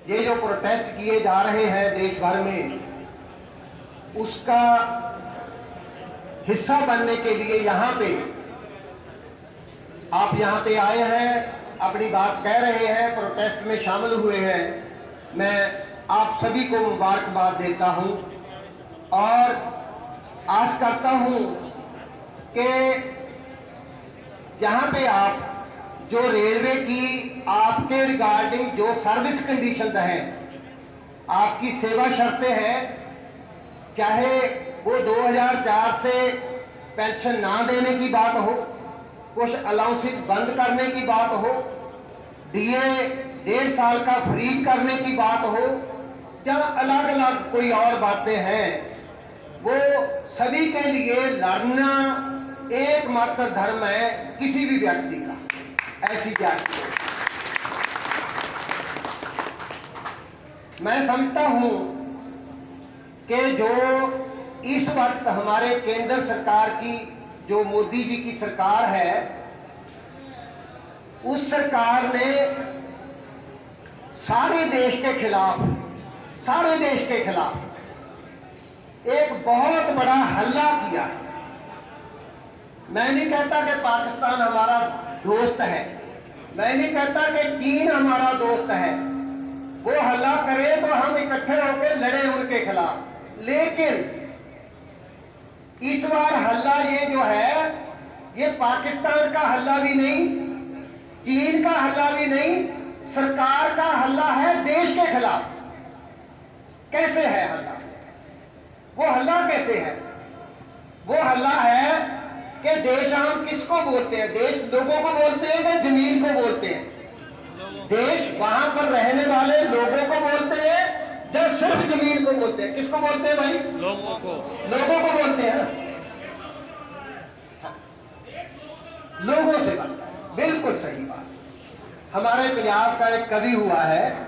ये जो प्रोटेस्ट किए जा रहे हैं देश भर में, उसका हिस्सा बनने के लिए यहाँ पे आप यहाँ पे आए हैं, अपनी बात कह रहे हैं, प्रोटेस्ट में शामिल हुए हैं। मैं आप सभी को मुबारकबाद देता हूँ और आस करता हूँ कि यहाँ पे आप जो रेलवे की आपके रिगार्डिंग जो सर्विस कंडीशंस हैं, आपकी सेवा शर्तें हैं, चाहे वो 2004 से पेंशन ना देने की बात हो, कुछ अलाउंसेस बंद करने की बात हो, डीए 1.5 साल का फ्रीज करने की बात हो, या अलग अलग कोई और बातें हैं, वो सभी के लिए लड़ना एकमात्र धर्म है किसी भी व्यक्ति का, ऐसी जाति। मैं समझता हूं कि जो इस वक्त हमारे केंद्र सरकार की, जो मोदी जी की सरकार है, उस सरकार ने सारे देश के खिलाफ एक बहुत बड़ा हल्ला किया है। मैं नहीं कहता कि पाकिस्तान हमारा दोस्त है, मैं नहीं कहता कि चीन हमारा दोस्त है, वो हल्ला करे तो हम इकट्ठे होकर लड़े उनके खिलाफ, लेकिन इस बार हल्ला ये जो है, ये पाकिस्तान का हल्ला भी नहीं, चीन का हल्ला भी नहीं, सरकार का हल्ला है देश के खिलाफ। कैसे है हल्ला? वो हल्ला कैसे है? वो हल्ला है कि देश हम किसको बोलते हैं? देश लोगों को बोलते हैं कि जमीन को बोलते हैं? देश वहां पर रहने वाले लोगों को बोलते हैं या सिर्फ जमीन को बोलते हैं? किसको बोलते हैं भाई? लोगों को बोलते हैं। लोगों से बनता है, बिल्कुल सही बात। हमारे पंजाब का एक कवि हुआ है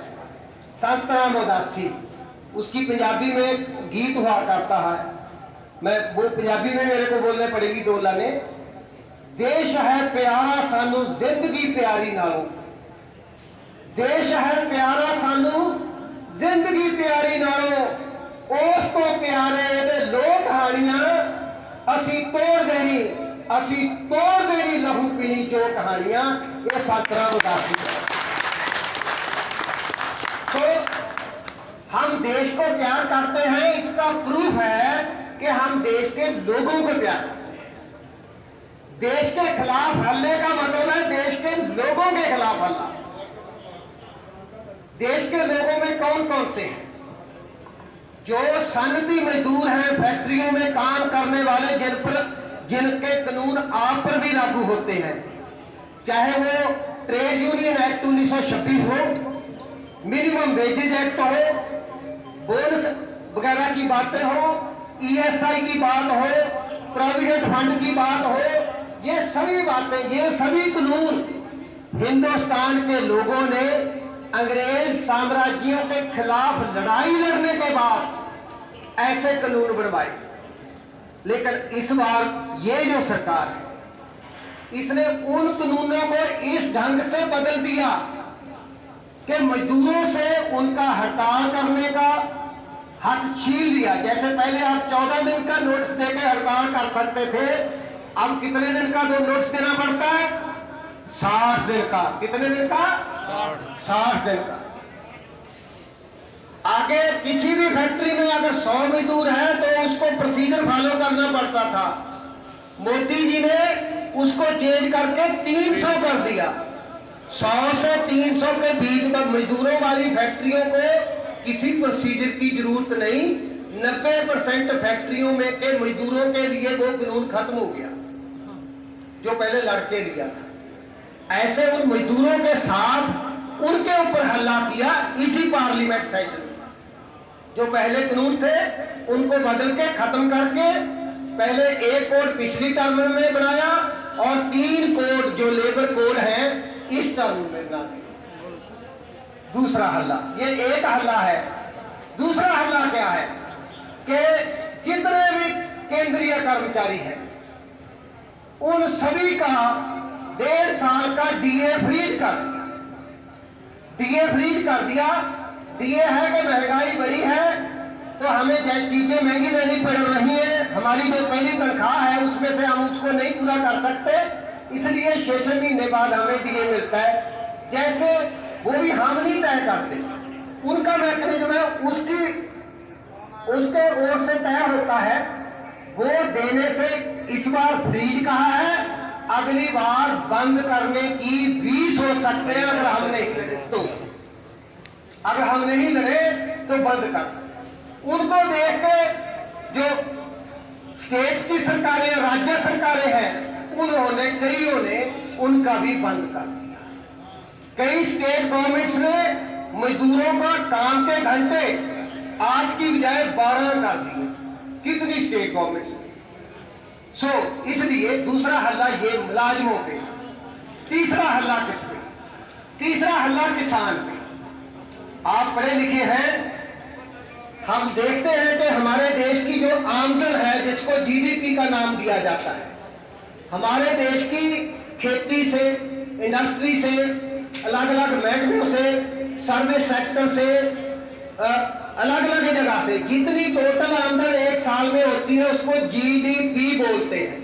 संत राम उदासी, उसकी पंजाबी में गीत हुआ करता है, मैं वो पंजाबी में मेरे को बोलने पड़ेगी 2 लाने। देश है प्यारा सानू जिंदगी प्यारी नालों, देश है प्यारा सानू जिंदगी प्यारी नालों, उस तो प्यारे दे लोक कहानियां असी तोड़ देनी लहू पीनी जो कहानियां, ये संत राम उदासी है। तो हम देश को प्यार करते हैं, इसका प्रूफ है कि हम देश के लोगों को प्यार करते हैं। देश के खिलाफ हल्ले का मतलब है देश के लोगों के खिलाफ हल्ला। देश के लोगों में कौन कौन से हैं? जो सनदी मजदूर हैं, फैक्ट्रियों में काम करने वाले, जिनके कानून आप पर भी लागू होते हैं, चाहे वो ट्रेड यूनियन एक्ट 1926 हो, मिनिमम वेजेज एक्ट हो, बोनस वगैरह की बातें हो, ईएसआई की बात हो, प्रोविडेंट फंड की बात हो, ये सभी बातें, ये सभी कानून हिंदुस्तान के लोगों ने अंग्रेज साम्राज्यों के खिलाफ लड़ाई लड़ने के बाद ऐसे कानून बनवाए। लेकिन इस बार ये जो सरकार है, इसने उन कानूनों को इस ढंग से बदल दिया कि मजदूरों से उनका हड़ताल करने का हक छीन लिया। जैसे पहले आप 14 दिन का नोटिस देकर हड़ताल कर सकते थे, अब कितने दिन का नोटिस देना पड़ता है? 60 दिन का। कितने दिन का? 60 दिन का। आगे किसी भी फैक्ट्री में अगर 100 मजदूर है तो उसको प्रोसीजर फॉलो करना पड़ता था, मोदी जी ने उसको चेंज करके 300 कर दिया। 100 से 300 के बीच में मजदूरों वाली फैक्ट्रियों को किसी प्रोसीजर की जरूरत नहीं। 90% फैक्ट्रियों में के मजदूरों के लिए वो कानून खत्म हो गया जो पहले लड़के लिया था। ऐसे उन मजदूरों के साथ उनके ऊपर हल्ला किया इसी पार्लियामेंट सेशन। जो पहले कानून थे उनको बदल के खत्म करके पहले एक कोड पिछली टर्म में बनाया और 3 कोड जो लेबर कोड है इस टर्म में बना दिया। दूसरा हल्ला, ये एक हल्ला है। दूसरा हल्ला क्या है कि जितने भी केंद्रीय कर्मचारी हैं उन सभी का 1.5 साल का डीए फ्रीज कर दिया। डीए फ्रीज कर दिया ये है कि महंगाई बढ़ी है तो हमें चीजें महंगी लेनी पड़ रही हैं, हमारी जो पहली तनख्वाह है उसमें से हम उसको नहीं पूरा कर सकते, इसलिए 6 महीने बाद हमें डीए मिलता है। जैसे वो भी हम नहीं तय करते, उनका मैकेनिज्म है, उसके ओर से तय होता है। वो देने से इस बार फ्रीज कहा है, अगली बार बंद करने की भी सोच सकते हैं अगर हम नहीं लड़े तो। अगर हम नहीं लड़े तो बंद कर सकते। उनको देख के जो स्टेट्स की सरकारें, राज्य सरकारें हैं, उन्होंने कईयों ने उनका भी बंद कर दिया। कई स्टेट गवर्नमेंट्स ने मजदूरों का काम के घंटे 8 की बजाय 12 कर दिए। कितनी स्टेट गवर्नमेंट्स ने। इसलिए दूसरा हल्ला ये मुलाजमों पे, तीसरा हल्ला किस पे? तीसरा हल्ला किसान पे। आप पढ़े लिखे हैं, हम देखते हैं कि हमारे देश की जो आमदन है, जिसको जीडीपी का नाम दिया जाता है, हमारे देश की खेती से, इंडस्ट्री से, अलग अलग महकमों से, सर्विस सेक्टर से, अलग अलग जगह से जितनी टोटल आमदन एक साल में होती है उसको जीडीपी बोलते हैं,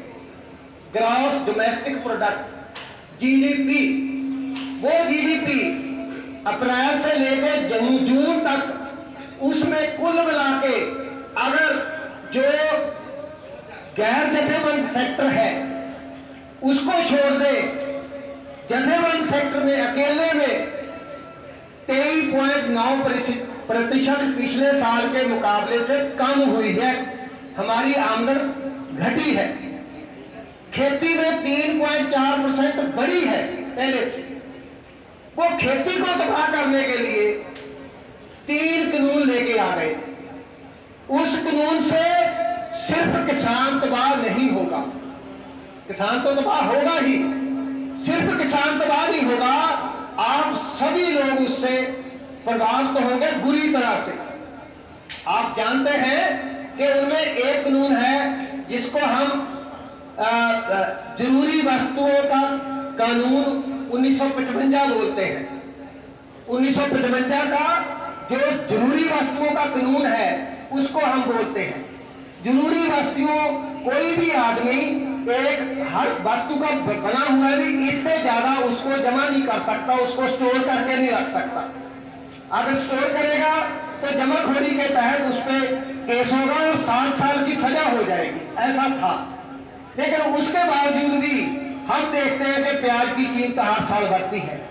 ग्रॉस डोमेस्टिक प्रोडक्ट, जीडीपी। वो जीडीपी अप्रैल से लेकर जून तक उसमें कुल मिला के अगर जो गैर जथेबंद सेक्टर है उसको छोड़ दे, जथेबंद सेक्टर में अकेले में 23.9% पिछले साल के मुकाबले से कम हुई है, हमारी आमदन घटी है। खेती में 3.4% बढ़ी है पहले से। वो खेती को तबाह करने के लिए 3 कानून लेके आ गए। उस कानून से सिर्फ किसान तबाह नहीं होगा, किसान तो तबाह होगा ही, सिर्फ किसान तबाह नहीं होगा, आप सभी लोग उससे प्रभावित होंगे बुरी तरह से। आप जानते हैं कि उनमें एक कानून है जिसको हम जरूरी वस्तुओं का कानून 1955 बोलते हैं। 1955 का जो जरूरी वस्तुओं का कानून है उसको हम बोलते हैं। जरूरी वस्तुओं, कोई भी आदमी एक हर वस्तु का बना हुआ है भी इससे ज्यादा उसको जमा नहीं कर सकता, उसको स्टोर करके नहीं रख सकता। अगर स्टोर करेगा तो जमाखोरी के तहत उस पर केस होगा और 7 साल की सजा हो जाएगी, ऐसा था। लेकिन उसके बावजूद भी हम देखते हैं कि प्याज की कीमत हर साल बढ़ती है।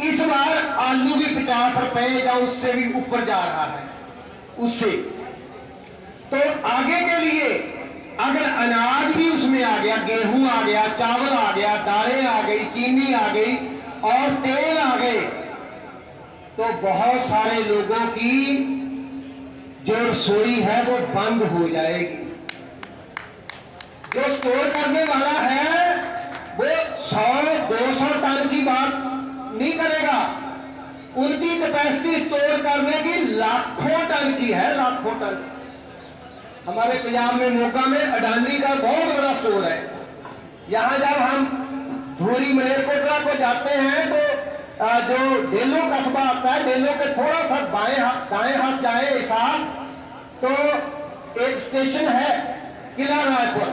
इस बार आलू भी 50 रुपए या उससे भी ऊपर जा रहा है। उससे तो आगे के लिए अगर अनाज भी उसमें आ गया, गेहूं आ गया, चावल आ गया, दालें आ गई, चीनी आ गई और तेल आ गए, तो बहुत सारे लोगों की जो रसोई है वो बंद हो जाएगी। जो स्टोर करने वाला है वो 100-200 टन की बात नहीं करेगा, उनकी कैपेसिटी स्टोर करने की लाखों टन की है, लाखों टन। हमारे पंजाब में मोगा में अडानी का बहुत बड़ा स्टोर है। यहां जब हम धूरी मलेरकोटला को जाते हैं तो जो डेलो कस्बा आता है, डेलो के थोड़ा सा दाएं हाथ जाए हिसाब तो एक स्टेशन है किला रायपुर।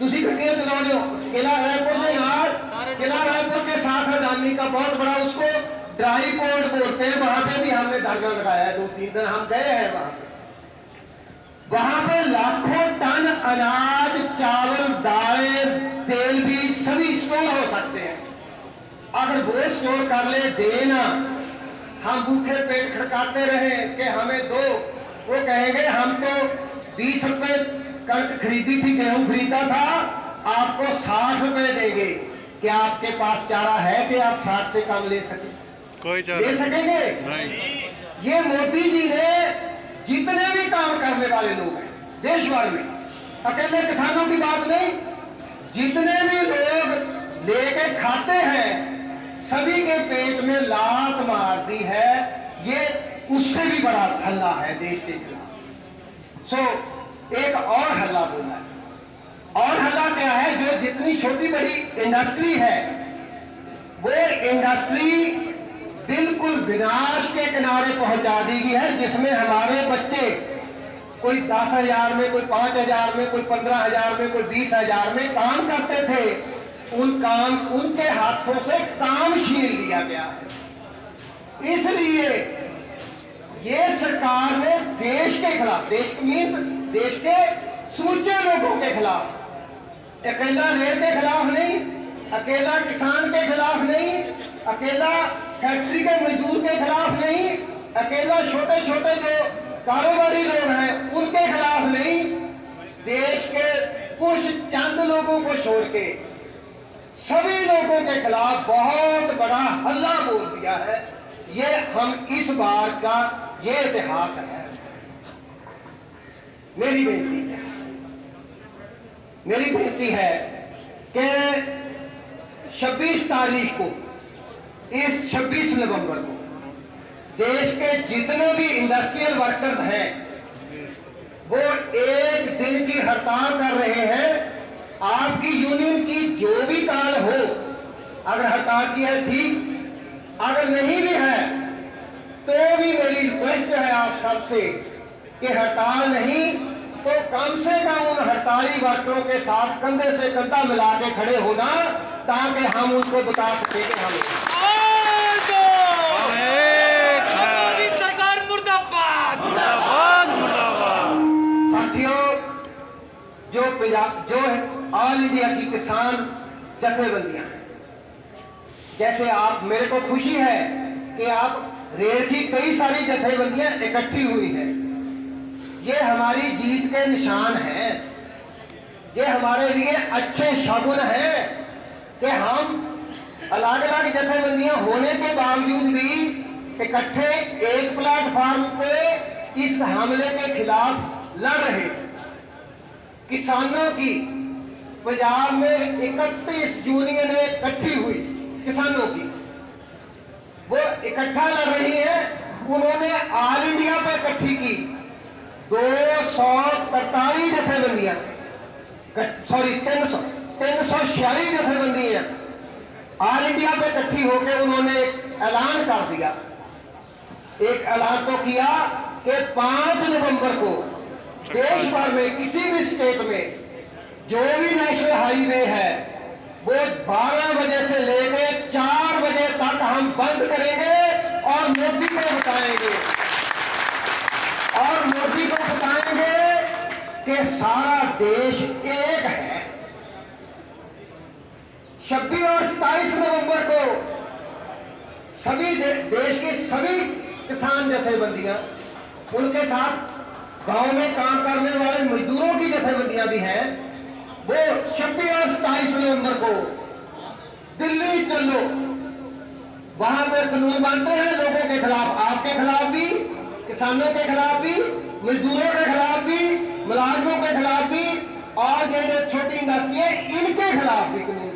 तुसी गड्डियां चलाने हो किला रायपुर के नाल, किला रायपुर के साथ अडानी का बहुत बड़ा, उसको ड्राई पोर्ट बोलते हैं। वहां पे भी हमने धरना लगाया है, 2-3 दिन हम गए हैं वहां पे लाखों टन अनाज, चावल, दालें, तेल बीज सभी स्टोर हो सकते हैं। अगर वो स्टोर कर ले देना, हम भूखे पेट खड़काते रहे कि हमें दो, वो कहेंगे हम तो 20 रुपए कणक खरीदी थी, गेहूं खरीदा था, आपको 60 रुपए देंगे। क्या आपके पास चारा है कि आप 60 से कम ले सके? कोई चारा ले सकेंगे नहीं। ये मोदी जी ने जितने भी काम करने वाले लोग हैं देश भर में, अकेले किसानों की बात नहीं, जितने भी लोग लेके खाते हैं सभी के पेट में लात मार दी है। ये उससे भी बड़ा हल्ला है देश के खिलाफ। एक और हल्ला बोला है। और हल्ला क्या है? जो जितनी छोटी बड़ी इंडस्ट्री है वो इंडस्ट्री बिल्कुल विनाश के किनारे पहुंचा दी गई है, जिसमें हमारे बच्चे कोई 10,000 में, कोई 5,000 में, कोई 15,000 में, कोई 20,000 में काम करते थे। उनके हाथों से काम छीन लिया गया है। इसलिए ये सरकार ने देश के खिलाफ, देश मीन्स देश के समूचे लोगों के खिलाफ, अकेला रेल के खिलाफ नहीं, अकेला किसान के खिलाफ नहीं, अकेला फैक्ट्री के मजदूर के खिलाफ नहीं, अकेला छोटे छोटे जो कारोबारी लोग हैं उनके खिलाफ नहीं, देश के कुछ चंद लोगों को छोड़ के सभी लोगों के खिलाफ बहुत बड़ा हल्ला बोल दिया है। ये हम इस बार का ये इतिहास है। मेरी बेनती है कि 26 तारीख को, इस 26 नवंबर को देश के जितने भी इंडस्ट्रियल वर्कर्स हैं वो एक दिन की हड़ताल कर रहे हैं। आपकी यूनियन की जो भी काल हो, अगर हड़ताल की है ठीक, अगर नहीं भी है तो भी मेरी रिक्वेस्ट है आप सबसे कि हड़ताल नहीं तो कम से कम उन हड़ताली वर्करों के साथ कंधे से कंधा मिला के खड़े होना, ताकि हम उनको बता सकें कि हम सरकार मुर्दाबाद। साथियों, जो ऑल इंडिया की किसान जथेबंदियां, जैसे आप, मेरे को खुशी है कि आप रेल की कई सारी जथेबंदियां इकट्ठी हुई हैं। ये हमारी जीत के निशान हैं, ये हमारे लिए अच्छे शगुन हैं कि हम अलग अलग जथेबंदियां होने के बावजूद भी इकट्ठे एक प्लेटफॉर्म पे इस हमले के खिलाफ लड़ रहे। किसानों की पंजाब में 31 यूनियनें इकट्ठी हुई, किसानों की, वो इकट्ठा लड़ रही है। उन्होंने ऑल इंडिया पे इकट्ठी की 243 जथेबंदियां, सॉरी 346 जथेबंदियां ऑल इंडिया पे इकट्ठी होकर उन्होंने एक ऐलान कर दिया। एक ऐलान तो किया कि 5 नवंबर को देश भर में किसी भी स्टेट में जो भी नेशनल हाईवे है वो 12 बजे से लेकर 4 बजे तक हम बंद करेंगे और मोदी को बताएंगे, कि सारा देश एक है। 26 और 27 नवंबर को सभी देश की सभी किसान जथेबंदियां, उनके साथ गांव में काम करने वाले मजदूरों की जथेबंदियां भी हैं, वो 26 और 27 नवंबर को दिल्ली चलो, वहां पे कानून बनते हैं लोगों के खिलाफ, आपके खिलाफ भी, किसानों के खिलाफ भी, मजदूरों के खिलाफ भी, मुलाजमों के खिलाफ भी, और ये जो छोटी इंडस्ट्री है इनके खिलाफ भी कानून